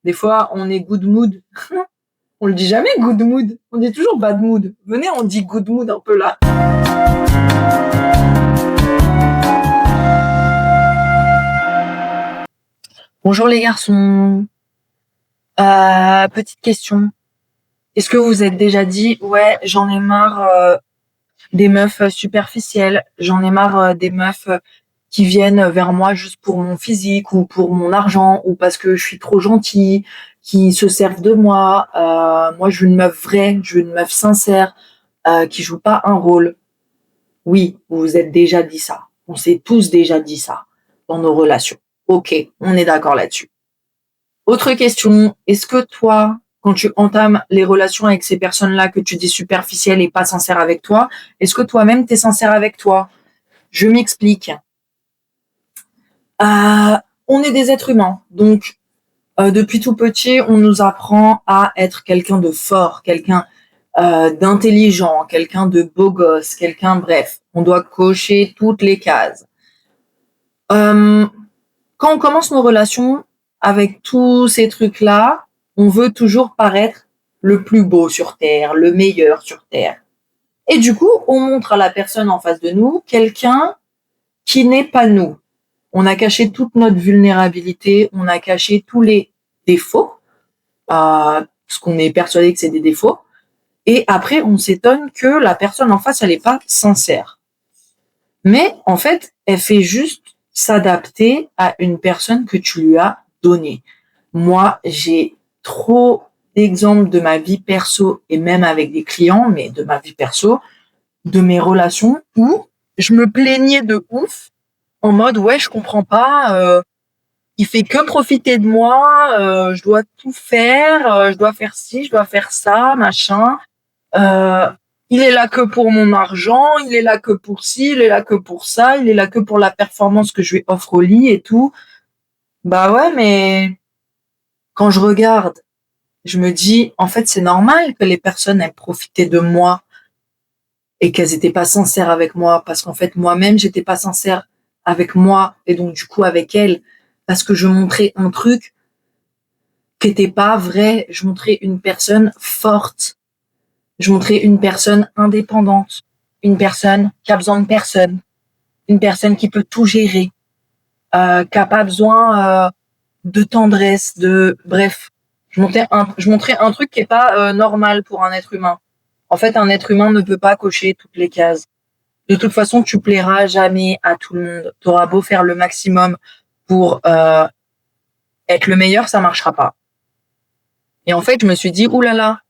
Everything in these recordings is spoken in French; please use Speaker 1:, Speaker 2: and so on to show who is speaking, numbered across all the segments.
Speaker 1: Des fois, on est good mood. On le dit jamais good mood. On dit toujours bad mood. Venez, on dit good mood un peu là. Bonjour les garçons. Petite question. Est-ce que vous êtes déjà dit, ouais, j'en ai marre des meufs superficielles, j'en ai marre des meufs qui viennent vers moi juste pour mon physique ou pour mon argent ou parce que je suis trop gentille, qui se servent de moi. Moi, je veux une meuf vraie, je veux une meuf sincère, qui joue pas un rôle. Oui, vous vous êtes déjà dit ça. On s'est tous déjà dit ça dans nos relations. Ok, on est d'accord là-dessus. Autre question, est-ce que toi, quand tu entames les relations avec ces personnes-là que tu dis superficielles et pas sincères avec toi, est-ce que toi-même t'es sincère avec toi? Je m'explique. On est des êtres humains, donc depuis tout petit, on nous apprend à être quelqu'un de fort, quelqu'un d'intelligent, quelqu'un de beau gosse, quelqu'un, bref, on doit cocher toutes les cases. Quand on commence nos relations avec tous ces trucs-là, on veut toujours paraître le plus beau sur Terre, le meilleur sur Terre. Et du coup, on montre à la personne en face de nous quelqu'un qui n'est pas nous. On a caché toute notre vulnérabilité, on a caché tous les défauts, parce qu'on est persuadé que c'est des défauts. Et après, on s'étonne que la personne en face, elle n'est pas sincère. Mais en fait, elle fait juste s'adapter à une personne que tu lui as donnée. Moi, j'ai trop d'exemples de ma vie perso et même avec des clients, mais de ma vie perso, de mes relations où je me plaignais de ouf en mode ouais, je comprends pas, il fait que profiter de moi, je dois tout faire, je dois faire ci, je dois faire ça, machin. Euh, il est là que pour mon argent, il est là que pour ci, il est là que pour ça, il est là que pour la performance que je lui offre au lit et tout. Bah ouais, mais quand je regarde, je me dis, en fait, c'est normal que les personnes aient profité de moi et qu'elles étaient pas sincères avec moi parce qu'en fait, moi-même, j'étais pas sincère avec moi et donc du coup avec elles parce que je montrais un truc qui était pas vrai. Je montrais une personne forte. Je montrais une personne indépendante, une personne qui a besoin de personne, une personne qui peut tout gérer, qui a pas besoin de tendresse, de bref. Je montrais un truc qui est pas normal pour un être humain. En fait, un être humain ne peut pas cocher toutes les cases. De toute façon, tu plairas jamais à tout le monde. Tu auras beau faire le maximum pour être le meilleur, ça marchera pas. Et en fait, je me suis dit, oulala,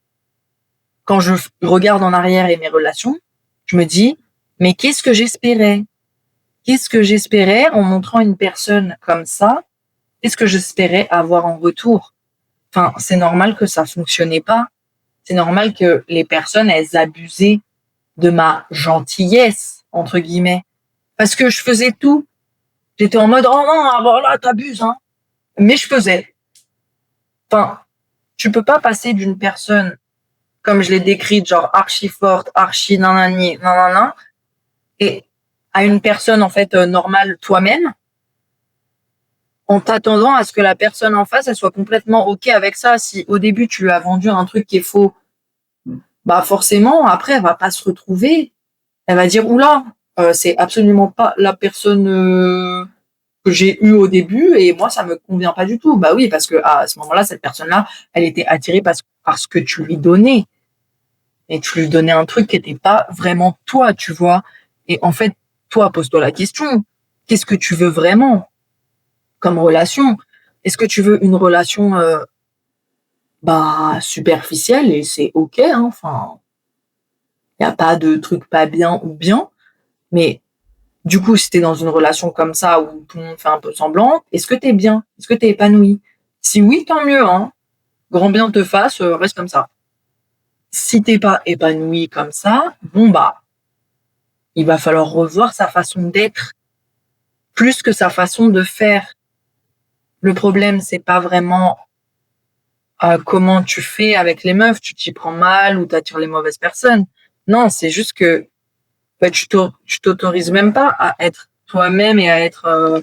Speaker 1: quand je regarde en arrière et mes relations, je me dis, mais qu'est-ce que j'espérais? Qu'est-ce que j'espérais en montrant une personne comme ça? Qu'est-ce que j'espérais avoir en retour? Enfin, c'est normal que ça fonctionnait pas. C'est normal que les personnes, elles abusaient de ma gentillesse, entre guillemets. Parce que je faisais tout. J'étais en mode, oh non, voilà, t'abuses, hein. Mais je faisais. Enfin, tu peux pas passer d'une personne, comme je l'ai décrite, genre archi forte, archi nanani, nanana, et à une personne, en fait, normale toi-même, en t'attendant à ce que la personne en face, elle soit complètement OK avec ça. Si au début, tu lui as vendu un truc qui est faux, bah forcément, après, elle va pas se retrouver. Elle va dire, oula, c'est absolument pas la personne que j'ai eue au début et moi, ça me convient pas du tout. Bah oui, parce que à ce moment-là, cette personne-là, elle était attirée par ce que tu lui donnais. Et tu lui donnais un truc qui était pas vraiment toi, tu vois. Et en fait, toi, pose-toi la question. Qu'est-ce que tu veux vraiment comme relation? Est-ce que tu veux une relation bah superficielle et c'est ok, hein, enfin, il y a pas de truc pas bien ou bien, mais du coup, si t'es dans une relation comme ça où tout le monde fait un peu semblant, est-ce que t'es bien? Est-ce que t'es épanoui? Si oui, tant mieux, hein. Grand bien te fasse, reste comme ça. Si t'es pas épanoui comme ça, bon bah, il va falloir revoir sa façon d'être plus que sa façon de faire. Le problème, c'est pas vraiment comment tu fais avec les meufs, tu t'y prends mal ou t'attires les mauvaises personnes. Non, c'est juste que bah, tu t'autorises même pas à être toi-même et à être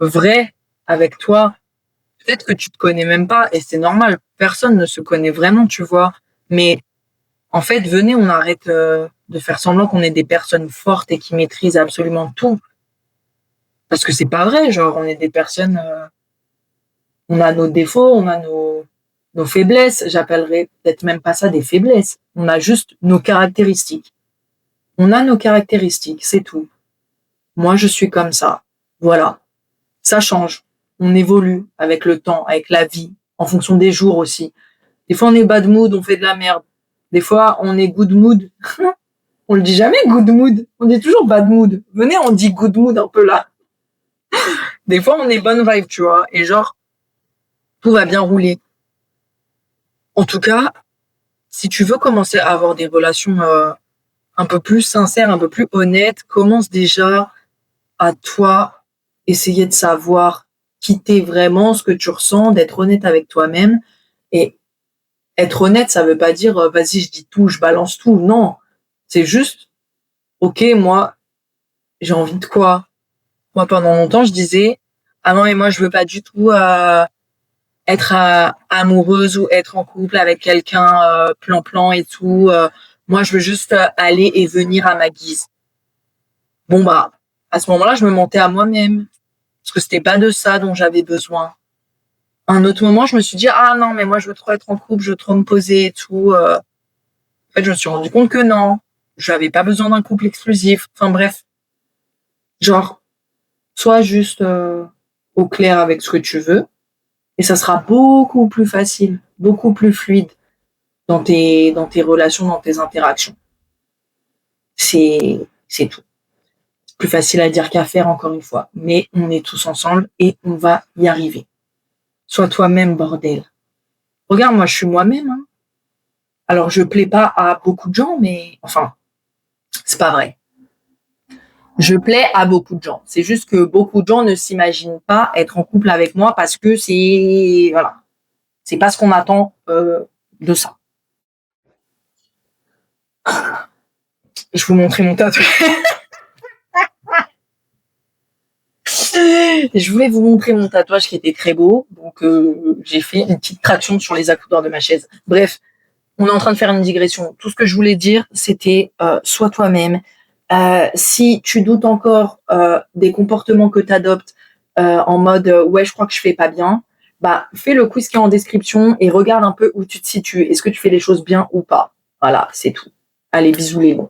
Speaker 1: vrai avec toi. peut-être que tu te connais même pas et c'est normal. Personne ne se connaît vraiment, tu vois. Mais en fait, venez, on arrête de faire semblant qu'on est des personnes fortes et qui maîtrisent absolument tout. Parce que c'est pas vrai, genre, on est des personnes, on a nos défauts, on a nos faiblesses. J'appellerais peut-être même pas ça des faiblesses. On a juste nos caractéristiques. On a nos caractéristiques, c'est tout. Moi, je suis comme ça. Voilà. Ça change. On évolue avec le temps, avec la vie, en fonction des jours aussi. Des fois, on est bad mood, on fait de la merde. Des fois, on est good mood. On le dit jamais good mood. On dit toujours bad mood. Venez, on dit good mood un peu là. Des fois, on est bonne vibe, tu vois. Et genre, tout va bien rouler. En tout cas, si tu veux commencer à avoir des relations un peu plus sincères, un peu plus honnêtes, commence déjà à toi essayer de savoir qui t'es vraiment, ce que tu ressens, d'être honnête avec toi-même. Et être honnête, ça veut pas dire vas-y, je dis tout, je balance tout. Non, c'est juste ok, moi, j'ai envie de quoi? Moi, pendant longtemps, je disais ah non, mais moi, je veux pas du tout être amoureuse ou être en couple avec quelqu'un plan-plan et tout. Moi, je veux juste aller et venir à ma guise. Bon, bah, à ce moment-là, je me mentais à moi-même. Parce que c'était pas de ça dont j'avais besoin. À un autre moment, je me suis dit, ah non, mais moi, je veux trop être en couple, je veux trop me poser et tout. En fait, je me suis rendu compte que non. Je n'avais pas besoin d'un couple exclusif. Enfin, bref. Genre, sois juste au clair avec ce que tu veux. Et ça sera beaucoup plus facile, beaucoup plus fluide dans tes relations, dans tes interactions. C'est tout. C'est plus facile à dire qu'à faire, encore une fois. Mais on est tous ensemble et on va y arriver. Sois toi-même, bordel. Regarde, moi, je suis moi-même. Hein. Alors, je plais pas à beaucoup de gens, mais enfin, c'est pas vrai. Je plais à beaucoup de gens. C'est juste que beaucoup de gens ne s'imaginent pas être en couple avec moi parce que voilà, c'est pas ce qu'on attend de ça. Je vais vous montrer mon tatouage. Je voulais vous montrer mon tatouage qui était très beau, donc j'ai fait une petite traction sur les accoudoirs de ma chaise. Bref, on est en train de faire une digression. Tout ce que je voulais dire, c'était sois toi-même. Si tu doutes encore des comportements que tu adoptes en mode ouais, je crois que je fais pas bien, bah fais le quiz qui est en description et regarde un peu où tu te situes. Est-ce que tu fais les choses bien ou pas? Voilà, c'est tout. Allez, bisous les bons.